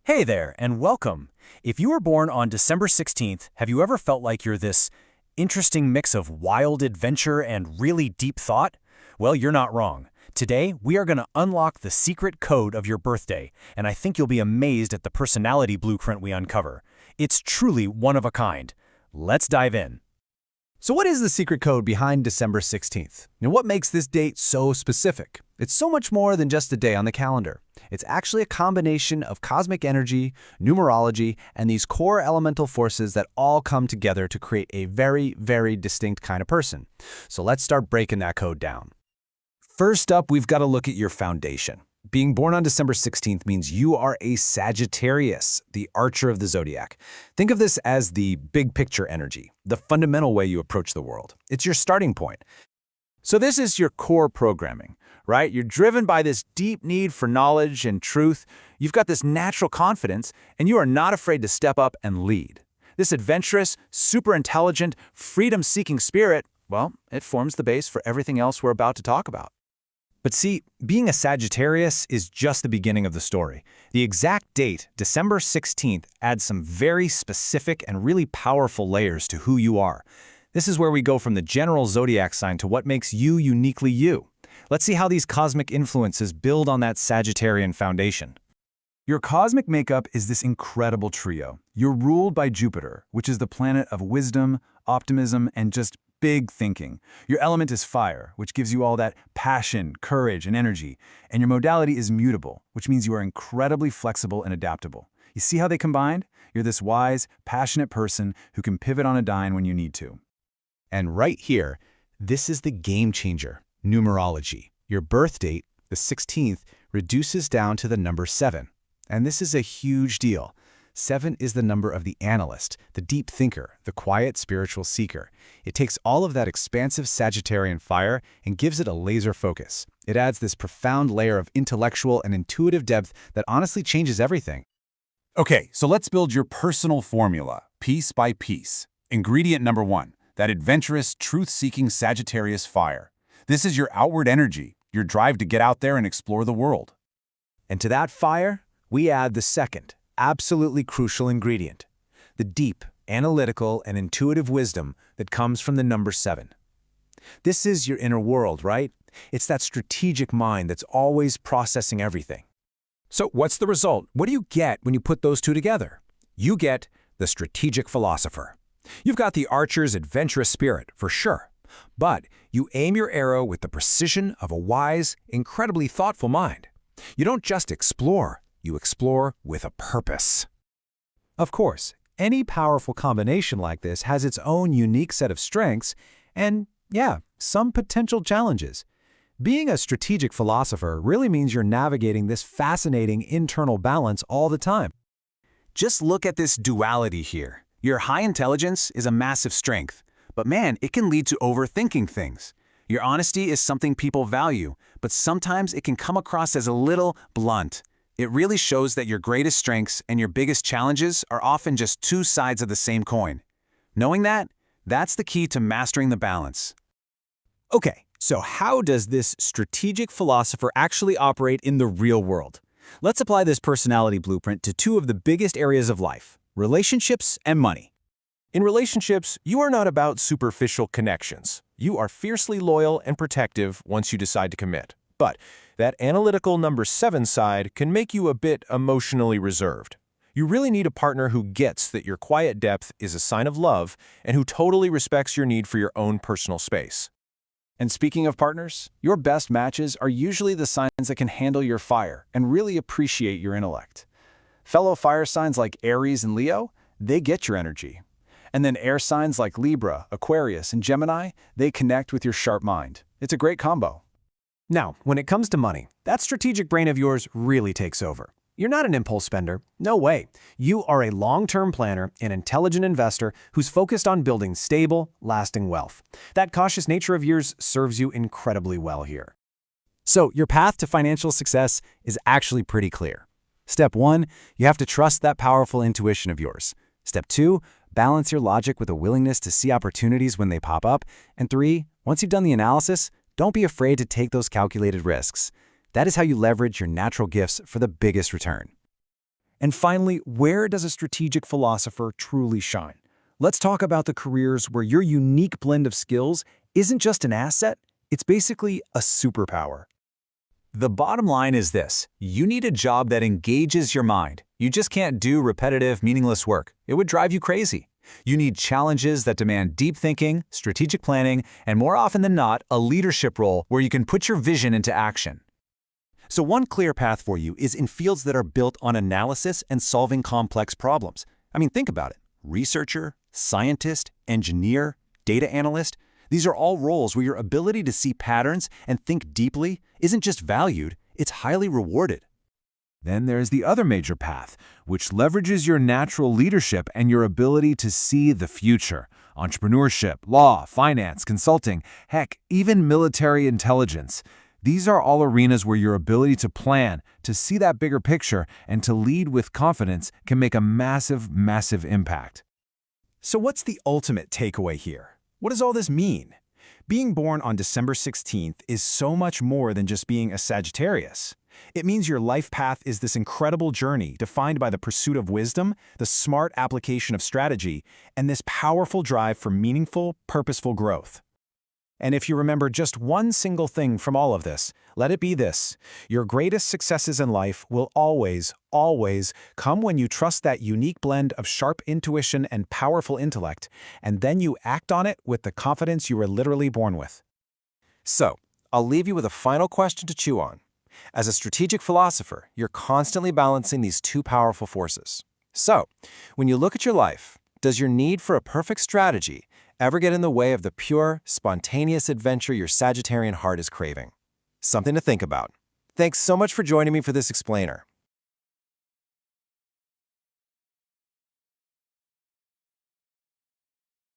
Hey there, and welcome. If you were born on December 16th, have you ever felt like you're this interesting mix of wild adventure and really deep thought? Well, you're not wrong. Today, we are going to unlock the secret code of your birthday, and I think you'll be amazed at the personality blueprint we uncover. It's truly one of a kind. Let's dive in. So what is the secret code behind December 16th? And what makes this date so specific? It's so much more than just a day on the calendar. It's actually a combination of cosmic energy, numerology, and these core elemental forces that all come together to create a very, very distinct kind of person. So let's start breaking that code down. First up, we've got to look at your foundation. Being born on December 16th means you are a Sagittarius, the archer of the zodiac. Think of this as the big picture energy, the fundamental way you approach the world. It's your starting point. So this is your core programming, right? You're driven by this deep need for knowledge and truth. You've got this natural confidence, and you are not afraid to step up and lead. This adventurous, super intelligent, freedom-seeking spirit, well, it forms the base for everything else we're about to talk about. But see, being a Sagittarius is just the beginning of the story. The exact date, December 16th, adds some very specific and really powerful layers to who you are. This is where we go from the general zodiac sign to what makes you uniquely you. Let's see how these cosmic influences build on that Sagittarian foundation. Your cosmic makeup is this incredible trio. You're ruled by Jupiter, which is the planet of wisdom, optimism, and just big thinking. Your element is fire, which gives you all that passion, courage, and energy. And your modality is mutable, which means you are incredibly flexible and adaptable. You see how they combined? You're this wise, passionate person who can pivot on a dime when you need to. And right here, this is the game changer, numerology. Your birth date, the 16th, reduces down to the number 7. And this is a huge deal. 7 is the number of the analyst, the deep thinker, the quiet spiritual seeker. It takes all of that expansive Sagittarian fire and gives it a laser focus. It adds this profound layer of intellectual and intuitive depth that honestly changes everything. Okay, so let's build your personal formula, piece by piece. Ingredient number 1, that adventurous, truth-seeking Sagittarius fire. This is your outward energy, your drive to get out there and explore the world. And to that fire, we add the second, absolutely crucial ingredient, the deep, analytical, and intuitive wisdom that comes from the number 7. This is your inner world, right? It's that strategic mind that's always processing everything. So what's the result? What do you get when you put those two together? You get the Strategic Philosopher. You've got the archer's adventurous spirit, for sure, but you aim your arrow with the precision of a wise, incredibly thoughtful mind. You don't just explore. You explore with a purpose. Of course, any powerful combination like this has its own unique set of strengths and, yeah, some potential challenges. Being a strategic philosopher really means you're navigating this fascinating internal balance all the time. Just look at this duality here. Your high intelligence is a massive strength, but man, it can lead to overthinking things. Your honesty is something people value, but sometimes it can come across as a little blunt. It really shows that your greatest strengths and your biggest challenges are often just two sides of the same coin. Knowing that, that's the key to mastering the balance. Okay, so how does this strategic philosopher actually operate in the real world? Let's apply this personality blueprint to two of the biggest areas of life, relationships and money. In relationships, you are not about superficial connections. You are fiercely loyal and protective once you decide to commit. But that analytical number 7 side can make you a bit emotionally reserved. You really need a partner who gets that your quiet depth is a sign of love and who totally respects your need for your own personal space. And speaking of partners, your best matches are usually the signs that can handle your fire and really appreciate your intellect. Fellow fire signs like Aries and Leo, they get your energy. And then air signs like Libra, Aquarius, and Gemini, they connect with your sharp mind. It's a great combo. Now, when it comes to money, that strategic brain of yours really takes over. You're not an impulse spender. No way. You are a long-term planner, an intelligent investor who's focused on building stable, lasting wealth. That cautious nature of yours serves you incredibly well here. So your path to financial success is actually pretty clear. Step 1, you have to trust that powerful intuition of yours. Step 2, balance your logic with a willingness to see opportunities when they pop up. And 3, once you've done the analysis, don't be afraid to take those calculated risks. That is how you leverage your natural gifts for the biggest return. And finally, where does a strategic philosopher truly shine? Let's talk about the careers where your unique blend of skills isn't just an asset, it's basically a superpower. The bottom line is this: you need a job that engages your mind. You just can't do repetitive, meaningless work. It would drive you crazy. You need challenges that demand deep thinking, strategic planning, and more often than not, a leadership role where you can put your vision into action. So one clear path for you is in fields that are built on analysis and solving complex problems. I mean, think about it. Researcher, scientist, engineer, data analyst. These are all roles where your ability to see patterns and think deeply isn't just valued, it's highly rewarded. Then there's the other major path, which leverages your natural leadership and your ability to see the future. Entrepreneurship, law, finance, consulting, heck, even military intelligence. These are all arenas where your ability to plan, to see that bigger picture, and to lead with confidence can make a massive, massive impact. So what's the ultimate takeaway here? What does all this mean? Being born on December 16th is so much more than just being a Sagittarius. It means your life path is this incredible journey defined by the pursuit of wisdom, the smart application of strategy, and this powerful drive for meaningful, purposeful growth. And if you remember just one single thing from all of this, let it be this: your greatest successes in life will always, always come when you trust that unique blend of sharp intuition and powerful intellect, and then you act on it with the confidence you were literally born with. So, I'll leave you with a final question to chew on. As a strategic philosopher, you're constantly balancing these two powerful forces. So, when you look at your life, does your need for a perfect strategy ever get in the way of the pure, spontaneous adventure your Sagittarian heart is craving? Something to think about. Thanks so much for joining me for this explainer.